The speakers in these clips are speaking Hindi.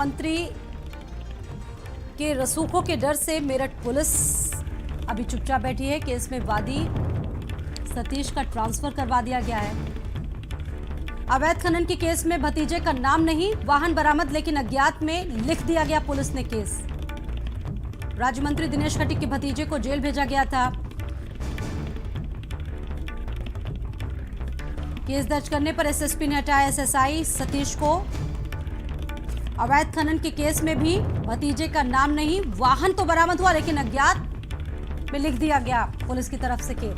मंत्री के रसूखों के डर से मेरठ पुलिस अभी चुपचाप बैठी है। केस में वादी सतीश का ट्रांसफर करवा दिया गया है। अवैध खनन के केस में भतीजे का नाम नहीं, वाहन बरामद लेकिन अज्ञात में लिख दिया गया पुलिस ने केस। राज्य मंत्री दिनेश खटीक के भतीजे को जेल भेजा गया था। केस दर्ज करने पर एसएसपी ने हटाया एसएसआई सतीश को। अवैध खनन के केस में भी भतीजे का नाम नहीं, वाहन तो बरामद हुआ लेकिन अज्ञात में लिख दिया गया पुलिस की तरफ से केस।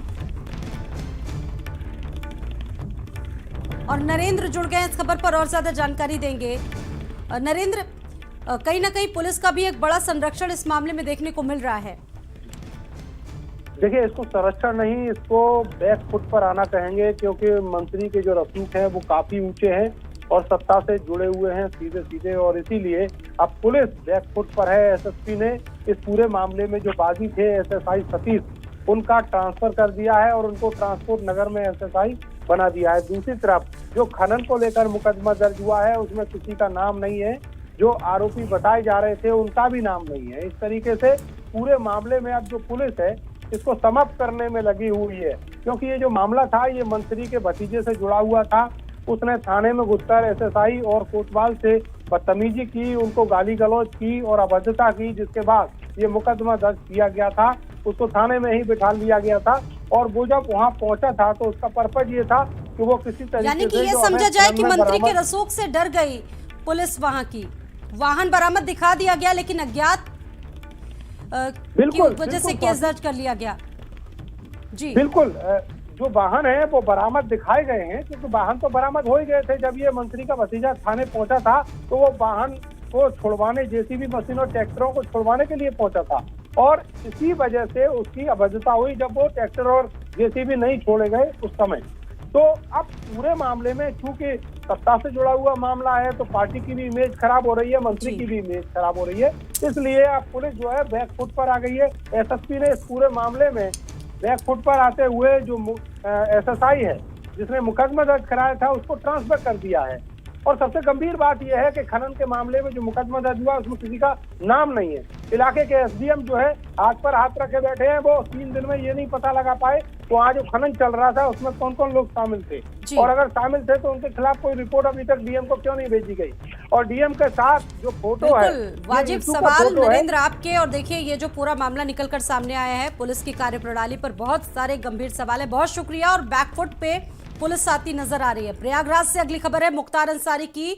और नरेंद्र जुड़ गए इस खबर पर और ज्यादा जानकारी देंगे। नरेंद्र, कहीं ना कहीं पुलिस का भी एक बड़ा संरक्षण इस मामले में देखने को मिल रहा है। देखिए, इसको संरक्षण नहीं, इसको बैक फुट पर आना कहेंगे, क्योंकि मंत्री के जो रसूख हैं वो काफी ऊंचे हैं और सत्ता से जुड़े हुए हैं सीधे सीधे, और इसीलिए अब पुलिस बैक फुट पर है। एसएसपी ने इस पूरे मामले में जो बागी थे एसएसआई सतीश, उनका ट्रांसफर कर दिया है और उनको ट्रांसपोर्ट नगर में एसएसआई बना दिया है। दूसरी तरफ जो खनन को लेकर मुकदमा दर्ज हुआ है उसमें किसी का नाम नहीं है, जो आरोपी बताए जा रहे थे उनका भी नाम नहीं है। इस तरीके से पूरे मामले में अब जो पुलिस है इसको समाप्त करने में लगी हुई है, क्योंकि ये जो मामला था ये मंत्री के भतीजे से जुड़ा हुआ था। उसने थाने में घुसकर एसएसआई और कोतवाल से बदतमीजी की, उनको गाली गलौज की और अभद्रता की, जिसके बाद ये मुकदमा दर्ज किया गया था। उसको थाने में ही बिठा लिया गया था और वो जब वहाँ पहुंचा था तो उसका पर्पज ये था कि वो किसी तरीके यानी कि ये समझा जाए कि मंत्री के रसूख से डर गई पुलिस। वहां की वाहन बरामद दिखा दिया गया लेकिन अज्ञात की वजह से केस दर्ज कर लिया गया। जी बिल्कुल, जो वाहन है वो बरामद दिखाए गए हैं, क्योंकि वाहन तो बरामद हो ही गए थे। जब ये मंत्री का भतीजा थाने पहुंचा था तो वो वाहन को छुड़वाने, जेसीबी मशीन और ट्रैक्टरों को छुड़वाने के लिए पहुंचा था, और इसी वजह से उसकी अभद्रता हुई जब वो ट्रैक्टर और जेसीबी नहीं छोड़े गए उस समय। तो अब पूरे मामले में चूंकि सत्ता से जुड़ा हुआ मामला है तो पार्टी की भी इमेज खराब हो रही है, मंत्री की भी इमेज खराब हो रही है, इसलिए अब पुलिस जो है बैक फुट पर आ गई है। एसएसपी ने इस पूरे मामले में बैक फुट पर आते हुए जो एसएसआई है जिसने मुकदमा दर्ज कराया था उसको ट्रांसफर कर दिया है। और सबसे गंभीर बात यह है कि खनन के मामले में जो मुकदमा दर्ज हुआ उसमें किसी का नाम नहीं है। इलाके के एसडीएम जो है हाथ पर हाथ रखे बैठे हैं, वो 3 दिन में ये नहीं पता लगा पाए तो आज जो खनन चल रहा था उसमें कौन कौन लोग शामिल थे, और अगर शामिल थे तो उनके खिलाफ कोई रिपोर्ट अभी तक डीएम को क्यों नहीं भेजी गई। और डीएम के साथ जो फोटो है, वाजिब सवाल नरेंद्र आपके। और देखिए, ये जो पूरा मामला निकलकर सामने आया है, पुलिस की कार्यप्रणाली पर बहुत सारे गंभीर सवाल है। बहुत शुक्रिया। और बैकफुट पे पुलिस आती नजर आ रही है। प्रयागराज से अगली खबर है मुख्तार अंसारी की।